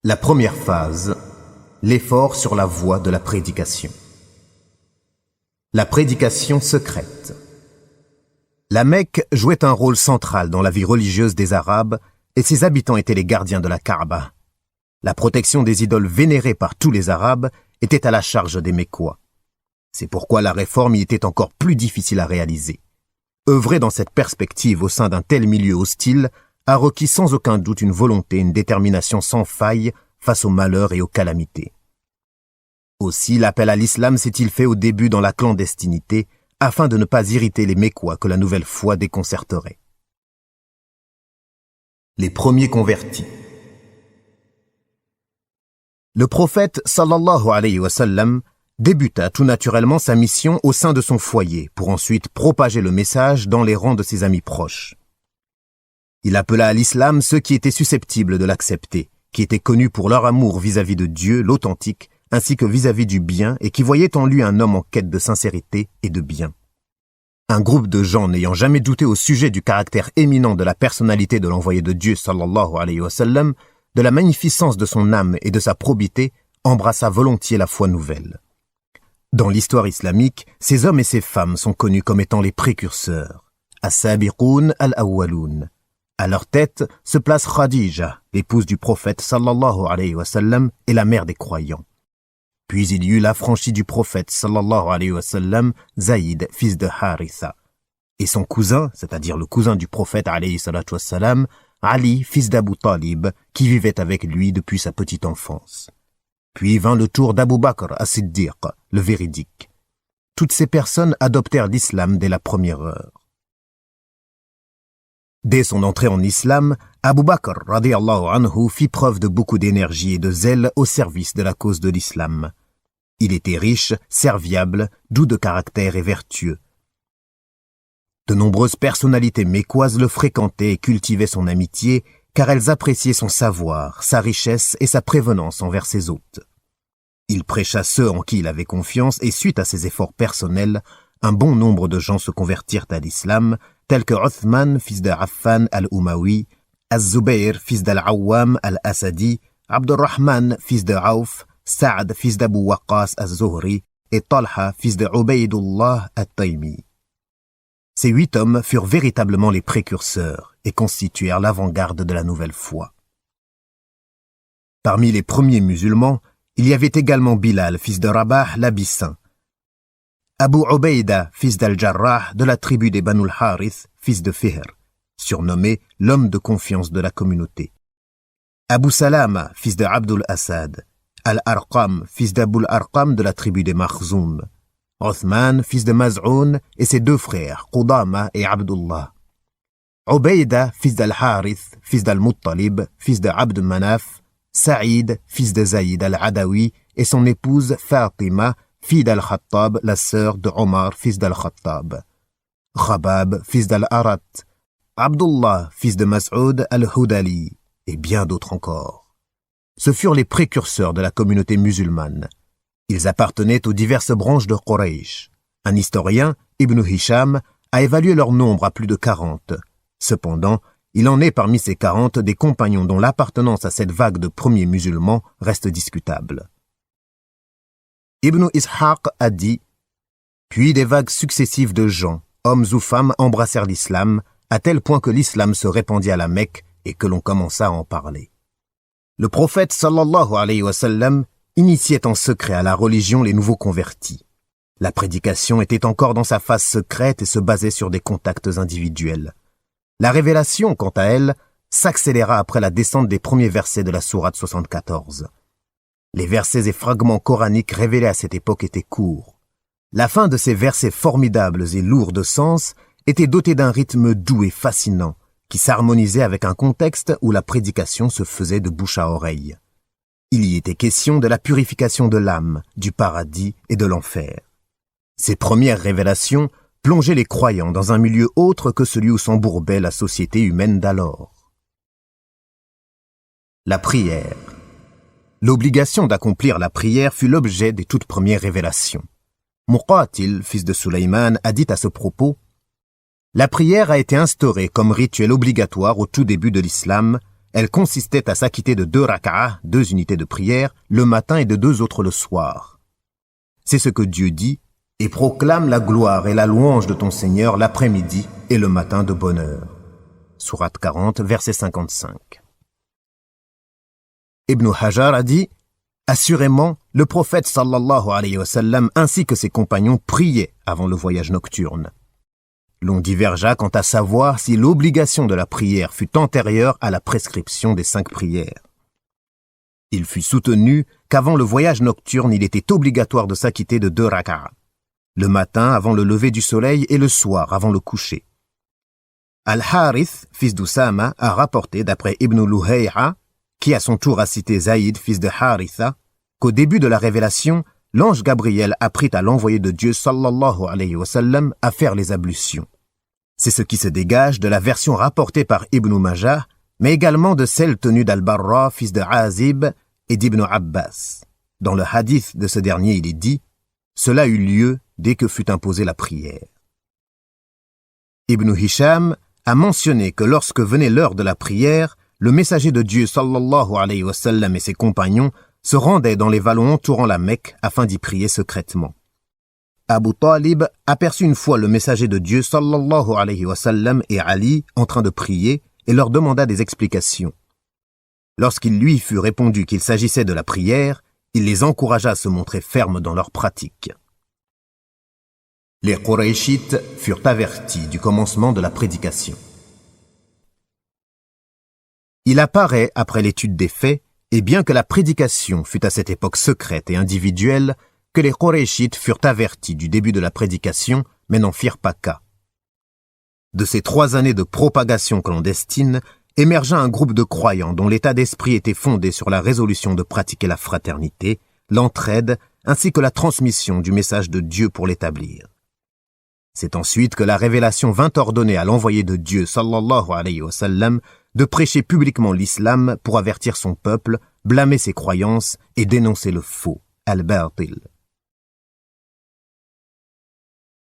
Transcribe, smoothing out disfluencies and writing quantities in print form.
La première phase, l'effort sur la voie de la prédication. La prédication secrète. La Mecque jouait un rôle central dans la vie religieuse des Arabes et ses habitants étaient les gardiens de la Kaaba. La protection des idoles vénérées par tous les Arabes était à la charge des Mécois. C'est pourquoi la réforme y était encore plus difficile à réaliser. Œuvrer dans cette perspective au sein d'un tel milieu hostile a requis sans aucun doute une volonté, une détermination sans faille face aux malheurs et aux calamités. Aussi, l'appel à l'islam s'est-il fait au début dans la clandestinité, afin de ne pas irriter les Mécois que la nouvelle foi déconcerterait. Les premiers convertis. Le prophète sallallahu alayhi wa sallam débuta tout naturellement sa mission au sein de son foyer pour ensuite propager le message dans les rangs de ses amis proches. Il appela à l'islam ceux qui étaient susceptibles de l'accepter, qui étaient connus pour leur amour vis-à-vis de Dieu, l'authentique, ainsi que vis-à-vis du bien et qui voyaient en lui un homme en quête de sincérité et de bien. Un groupe de gens n'ayant jamais douté au sujet du caractère éminent de la personnalité de l'envoyé de Dieu sallallahu alayhi wa sallam, de la magnificence de son âme et de sa probité, embrassa volontiers la foi nouvelle. Dans l'histoire islamique, ces hommes et ces femmes sont connus comme étant les précurseurs, as-sabiqoun al-awwaloun. À leur tête se place Khadija, l'épouse du prophète sallallahu alayhi wa sallam et la mère des croyants. Puis il y eut l'affranchi du prophète sallallahu alayhi wa sallam, Zaïd, fils de Haritha, et son cousin, c'est-à-dire le cousin du prophète alayhi salatu wa salam, Ali, fils d'Abu Talib, qui vivait avec lui depuis sa petite enfance. Puis vint le tour d'Abu Bakr as-Siddiq, le véridique. Toutes ces personnes adoptèrent l'islam dès la première heure. Dès son entrée en islam, Abu Bakr radiyallahu anhu fit preuve de beaucoup d'énergie et de zèle au service de la cause de l'islam. Il était riche, serviable, doux de caractère et vertueux. De nombreuses personnalités mécoises le fréquentaient et cultivaient son amitié, car elles appréciaient son savoir, sa richesse et sa prévenance envers ses hôtes. Il prêcha ceux en qui il avait confiance et suite à ses efforts personnels, un bon nombre de gens se convertirent à l'islam, tels que Uthman, fils de Affan al-Umawi, Az-Zubayr, fils d'Al-Awwam al-Asadi, Abdurrahman, fils de Auf, Sa'd, fils d'Abu Waqqas al-Zuhri, et Talha, fils de Ubaydullah al-Taymi. Ces 8 hommes furent véritablement les précurseurs et constituèrent l'avant-garde de la nouvelle foi. Parmi les premiers musulmans, il y avait également Bilal, fils de Rabah l'Abyssin, Abu Ubaïda, fils d'Al-Jarrah, de la tribu des Banu al-Harith, fils de Fihr, surnommé l'homme de confiance de la communauté. Abu Salama, fils de Abdul Asad, Al-Arqam, fils d'Abul Arqam de la tribu des Makhzoum, Uthman, fils de Maz'oun, et ses 2 frères, Qudama et Abdullah. Ubaïda, fils d'Al-Harith, fils d'Al-Muttalib, fils de Abd Manaf, Saïd, fils de Zaïd al-Adawi, et son épouse Fatima, fille d'Al-Khattab, la sœur de Omar, fils d'Al-Khattab. Khabab, fils d'Al-Arat. Abdullah, fils de Mas'ud al-Hudali, et bien d'autres encore. Ce furent les précurseurs de la communauté musulmane. Ils appartenaient aux diverses branches de Quraysh. Un historien, Ibn Hisham, a évalué leur nombre à plus de 40. Cependant, il en est parmi ces 40 des compagnons dont l'appartenance à cette vague de premiers musulmans reste discutable. Ibn Ishaq a dit « Puis des vagues successives de gens, hommes ou femmes, embrassèrent l'islam, à tel point que l'islam se répandit à la Mecque et que l'on commença à en parler. » Le prophète sallallahu alayhi wa sallam initiait en secret à la religion les nouveaux convertis. La prédication était encore dans sa phase secrète et se basait sur des contacts individuels. La révélation, quant à elle, s'accéléra après la descente des premiers versets de la sourate 74. Les versets et fragments coraniques révélés à cette époque étaient courts. La fin de ces versets formidables et lourds de sens était dotée d'un rythme doux et fascinant, qui s'harmonisait avec un contexte où la prédication se faisait de bouche à oreille. Il y était question de la purification de l'âme, du paradis et de l'enfer. Ces premières révélations plongeaient les croyants dans un milieu autre que celui où s'embourbait la société humaine d'alors. La prière. L'obligation d'accomplir la prière fut l'objet des toutes premières révélations. Muqatil, fils de Sulayman, a dit à ce propos « La prière a été instaurée comme rituel obligatoire au tout début de l'islam, Elle consistait à s'acquitter de 2 rak'ah, 2 unités de prière, le matin et de 2 autres le soir. C'est ce que Dieu dit, « Et proclame la gloire et la louange de ton Seigneur l'après-midi et le matin de bonne heure. » Sourate 40, verset 55. Ibn Hajar a dit, « Assurément, le prophète sallallahu alayhi wa sallam ainsi que ses compagnons priaient avant le voyage nocturne. » L'on divergea quant à savoir si l'obligation de la prière fut antérieure à la prescription des 5 prières. Il fut soutenu qu'avant le voyage nocturne, il était obligatoire de s'acquitter de 2 rak'ah, le matin avant le lever du soleil et le soir avant le coucher. Al-Harith, fils d'Oussama, a rapporté d'après Ibn Luhayha, qui à son tour a cité Zaïd, fils de Haritha, qu'au début de la révélation, l'ange Gabriel apprit à l'envoyé de Dieu sallallahu alayhi wa sallam à faire les ablutions. C'est ce qui se dégage de la version rapportée par Ibn Majah, mais également de celle tenue d'Al-Barra, fils de Azib, et d'Ibn Abbas. Dans le hadith de ce dernier, il est dit « Cela eut lieu dès que fut imposée la prière. » Ibn Hisham a mentionné que lorsque venait l'heure de la prière, le messager de Dieu sallallahu alayhi wa sallam et ses compagnons se rendaient dans les vallons entourant la Mecque afin d'y prier secrètement. Abu Talib aperçut une fois le messager de Dieu sallallahu alayhi wa sallam et Ali en train de prier et leur demanda des explications. Lorsqu'il lui fut répondu qu'il s'agissait de la prière, il les encouragea à se montrer fermes dans leur pratique. Les Qurayshites furent avertis du commencement de la prédication. Il apparaît, après l'étude des faits, et bien que la prédication fût à cette époque secrète et individuelle, que les Qurayshites furent avertis du début de la prédication, mais n'en firent pas cas. De ces 3 années de propagation clandestine, émergea un groupe de croyants dont l'état d'esprit était fondé sur la résolution de pratiquer la fraternité, l'entraide, ainsi que la transmission du message de Dieu pour l'établir. C'est ensuite que la révélation vint ordonner à l'envoyé de Dieu, sallallahu alayhi wa sallam, de prêcher publiquement l'islam pour avertir son peuple, blâmer ses croyances et dénoncer le faux, al-batil.